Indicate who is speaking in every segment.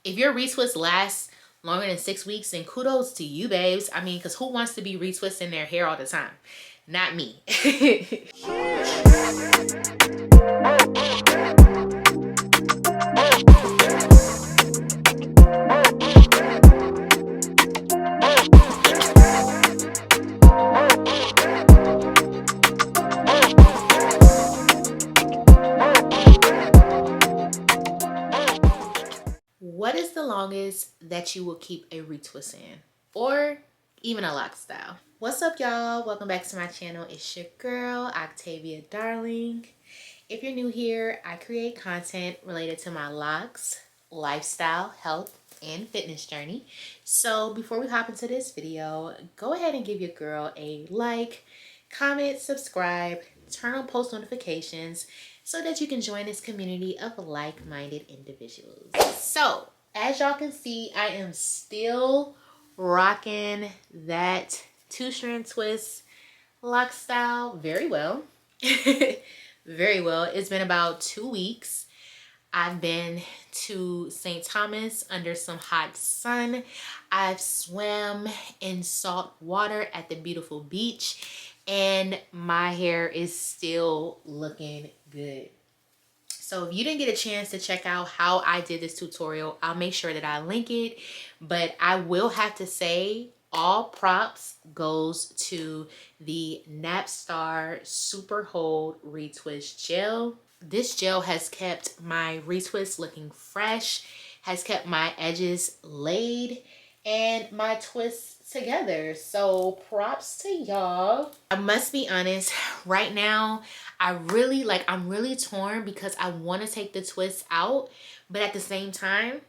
Speaker 1: If your retwist lasts longer than 6 weeks, then kudos to you, babes. I mean, because who wants to be retwisting their hair all the time? Not me. What is the longest that you will keep a retwist in? Or even a lock style? What's up, y'all? Welcome back to my channel. It's your girl, Octavia Darling. If you're new here, I create content related to my locks, lifestyle, health, and fitness journey. So before we hop into this video, go ahead and give your girl a like, comment, subscribe, turn on post notifications so that you can join this community of like-minded individuals. So as y'all can see, I am still rocking that 2-strand twist lock style very well. Very well. It's been about 2 weeks. I've been to St. Thomas under some hot sun. I've swam in salt water at the beautiful beach, and my hair is still looking good. So if you didn't get a chance to check out how I did this tutorial, I'll make sure that I link it. But I will have to say all props goes to the Napstar Super Hold Retwist Gel. This gel has kept my retwist looking fresh, has kept my edges laid, and my twists together. So props to y'all. I must be honest, right now I'm really torn because I want to take the twist out, but at the same time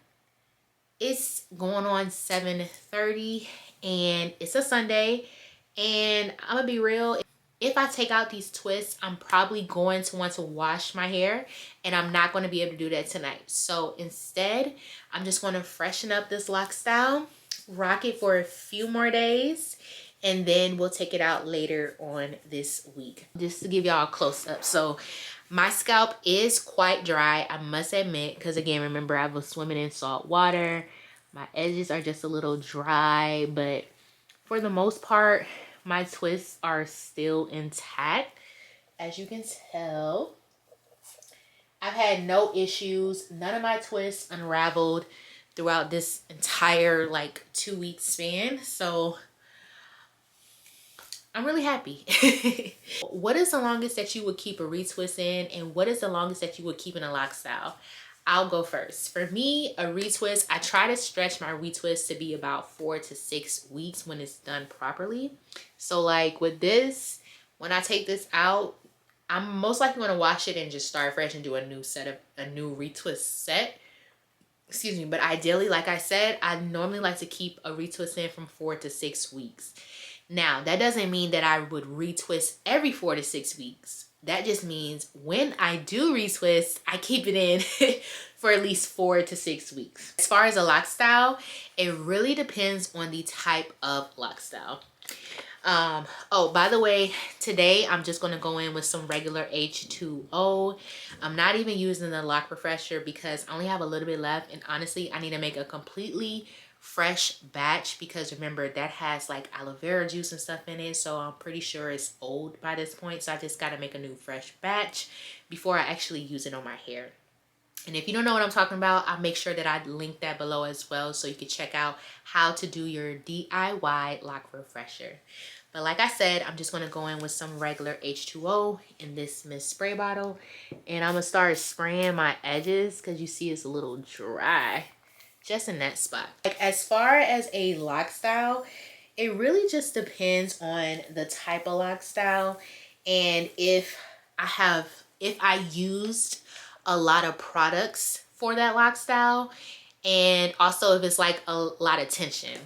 Speaker 1: it's going on 7:30 and it's a Sunday, and I'm gonna be real, if I take out these twists, I'm probably going to want to wash my hair, and I'm not going to be able to do that tonight. So instead, I'm just going to freshen up this lock style, rock it for a few more days, and then we'll take it out later on this week. Just to give y'all a close up. So my scalp is quite dry, I must admit, because again, remember I was swimming in salt water. My edges are just a little dry, but for the most part, my twists are still intact. As you can tell, I've had no issues. None of my twists unraveled throughout this entire 2-week span. So I'm really happy. What is the longest that you would keep a retwist in, and what is the longest that you would keep in a lock style? I'll go first. For me, a retwist, I try to stretch my retwist to be about 4 to 6 weeks when it's done properly. So like with this, when I take this out, I'm most likely going to wash it and just start fresh and do a new retwist set. Excuse me. But ideally, like I said, I normally like to keep a retwist in from 4 to 6 weeks. Now, that doesn't mean that I would retwist every 4 to 6 weeks. That just means when I do retwist, I keep it in for at least 4 to 6 weeks. As far as a lock style, it really depends on the type of lock style. Oh, by the way, today I'm just going to go in with some regular H2O. I'm not even using the lock refresher because I only have a little bit left, and honestly, I need to make a completely fresh batch because remember that has like aloe vera juice and stuff in it, so I'm pretty sure it's old by this point. So I just got to make a new fresh batch before I actually use it on my hair. And if you don't know what I'm talking about, I'll make sure that I link that below as well so you can check out how to do your DIY lock refresher. But like I said, I'm just going to go in with some regular H2O in this mist spray bottle, and I'm going to start spraying my edges because you see it's a little dry just in that spot. Like as far as a lock style, it really just depends on the type of lock style, and if I used a lot of products for that lock style, and also if it's like a lot of tension.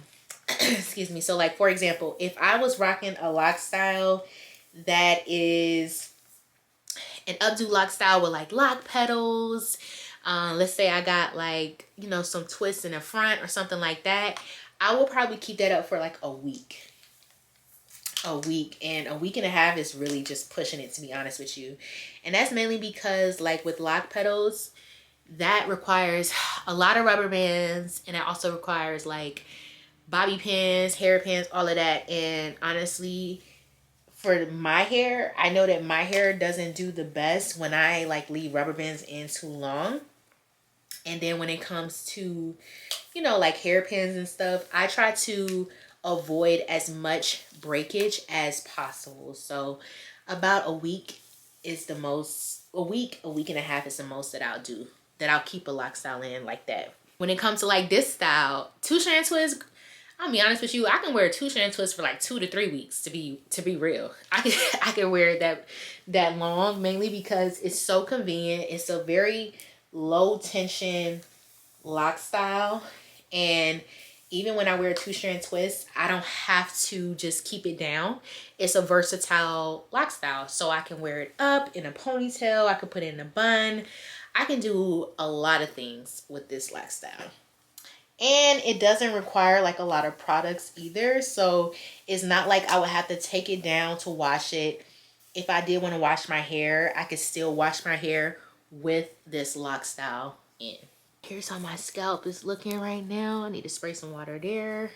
Speaker 1: Excuse me. So like for example, if I was rocking a lock style that is an updo lock style with like lock petals, let's say I got like, you know, some twists in the front or something like that, I will probably keep that up for like a week. And a week and a half is really just pushing it, to be honest with you. And that's mainly because like with lock petals, that requires a lot of rubber bands, and it also requires like bobby pins, hairpins, all of that. And honestly, for my hair, I know that my hair doesn't do the best when I like leave rubber bands in too long. And then when it comes to, you know, like hairpins and stuff, I try to avoid as much breakage as possible. So about a week is the most, a week and a half is the most that I'll do, that I'll keep a lock style in like that. When it comes to like this style, two strand twist, I'll be honest with you, I can wear a two strand twist for like 2 to 3 weeks to be real. I can wear it that long, mainly because it's so convenient. It's a very low tension lock style, and even when I wear a two strand twist, I don't have to just keep it down. It's a versatile lock style, so I can wear it up in a ponytail, I can put it in a bun, I can do a lot of things with this lock style. And it doesn't require like a lot of products either, so it's not like I would have to take it down to wash it. If I did want to wash my hair, I could still wash my hair with this lock style in. Here's how my scalp is looking right now. I need to spray some water there.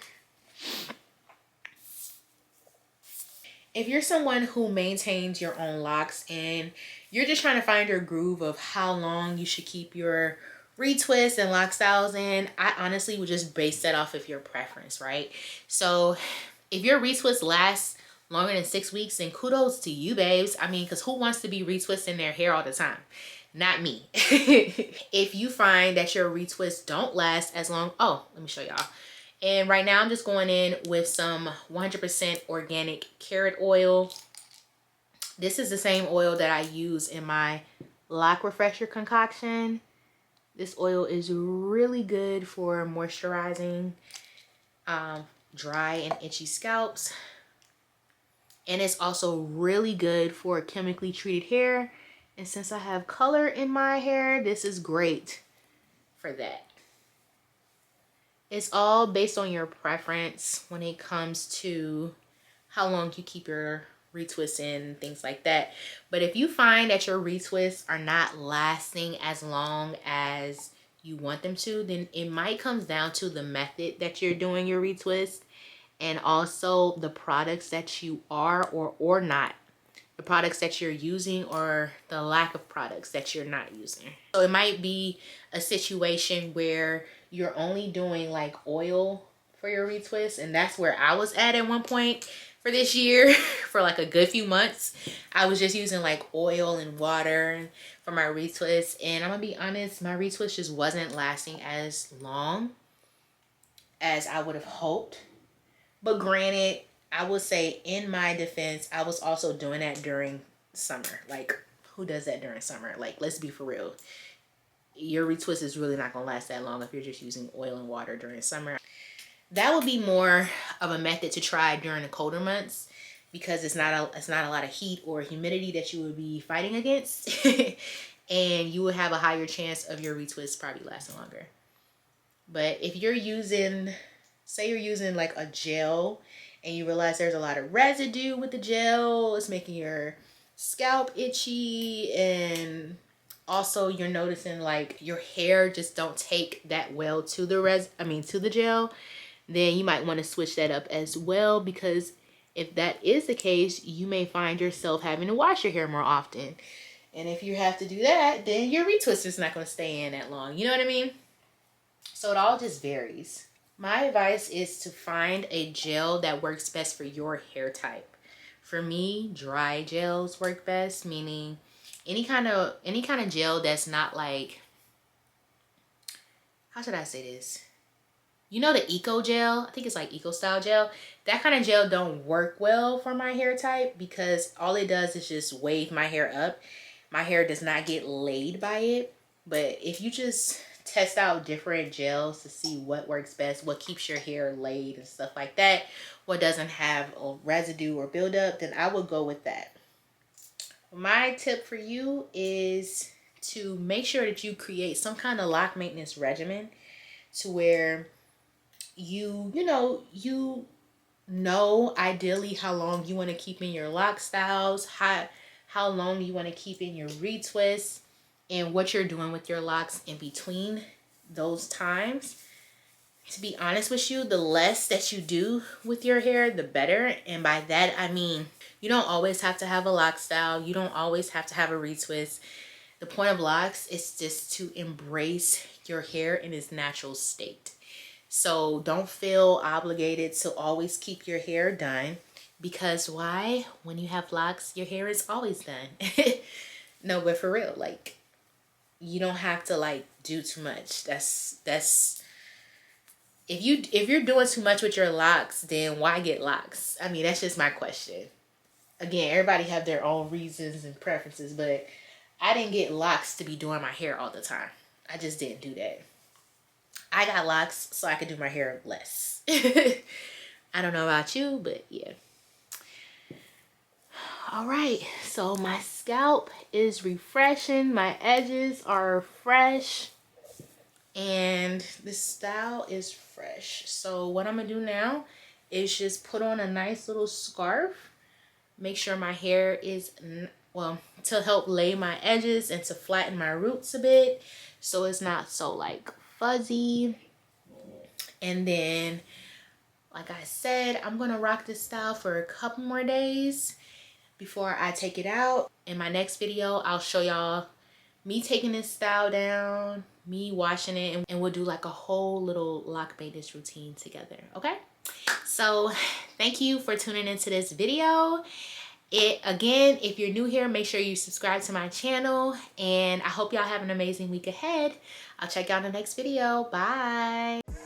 Speaker 1: If you're someone who maintains your own locks and you're just trying to find your groove of how long you should keep your retwists and lock styles in, I honestly would just base that off of your preference, right? So if your retwist lasts longer than 6 weeks, then kudos to you, babes. I mean, because who wants to be retwisting their hair all the time? Not me. If you find that your retwists don't last as long, oh, let me show y'all. And right now I'm just going in with some 100% organic carrot oil. This is the same oil that I use in my lock refresher concoction. This oil is really good for moisturizing dry and itchy scalps. And it's also really good for chemically treated hair. And since I have color in my hair, this is great for that. It's all based on your preference when it comes to how long you keep your retwists in and things like that. But if you find that your retwists are not lasting as long as you want them to, then it might come down to the method that you're doing your retwist, and also the products that you are or not, the products that you're using or the lack of products that you're not using. So it might be a situation where you're only doing like oil for your retwist, and that's where I was at one point for this year. For like a good few months, I was just using like oil and water for my retwist, and I'm gonna be honest, my retwist just wasn't lasting as long as I would have hoped. But granted, I would say in my defense, I was also doing that during summer. Like, who does that during summer? Like, let's be for real. Your retwist is really not gonna last that long if you're just using oil and water during summer. That would be more of a method to try during the colder months, because it's not a lot of heat or humidity that you would be fighting against. And you would have a higher chance of your retwist probably lasting longer. But if you're using, say you're using like a gel and you realize there's a lot of residue with the gel, it's making your scalp itchy, and also you're noticing like your hair just don't take that well to the gel, then you might want to switch that up as well, because if that is the case, you may find yourself having to wash your hair more often. And if you have to do that, then your retwist is not going to stay in that long. You know what I mean? So it all just varies. My advice is to find a gel that works best for your hair type. For me, dry gels work best, meaning any kind of gel that's not like, how should I say this? You know the Eco Gel? I think it's like Eco Style Gel. That kind of gel don't work well for my hair type, because all it does is just wave my hair up. My hair does not get laid by it. But if you just test out different gels to see what works best, what keeps your hair laid and stuff like that, what doesn't have a residue or buildup, then I would go with that. My tip for you is to make sure that you create some kind of lock maintenance regimen, to where you know ideally how long you want to keep in your lock styles, how long you want to keep in your retwists, and what you're doing with your locks in between those times. To be honest with you, the less that you do with your hair, the better. And by that, I mean, you don't always have to have a lock style. You don't always have to have a retwist. The point of locks is just to embrace your hair in its natural state. So don't feel obligated to always keep your hair done, because why? When you have locks, your hair is always done. No, but for real, like, you don't have to like do too much. That's if you're doing too much with your locks, then why get locks? I mean, that's just my question. Again, everybody have their own reasons and preferences, but I didn't get locks to be doing my hair all the time. I just didn't do that. I got locks so I could do my hair less. I don't know about you, but yeah. All right, so my scalp is refreshing. My edges are fresh. And this style is fresh. So what I'm gonna do now is just put on a nice little scarf. Make sure my hair is, well, to help lay my edges and to flatten my roots a bit, so it's not so like fuzzy. And then, like I said, I'm gonna rock this style for a couple more days before I take it out. In my next video, I'll show y'all me taking this style down, me washing it, and we'll do like a whole little lock maintenance routine together, okay? So thank you for tuning into this video. Again, if you're new here, make sure you subscribe to my channel, and I hope y'all have an amazing week ahead. I'll check y'all in the next video. Bye.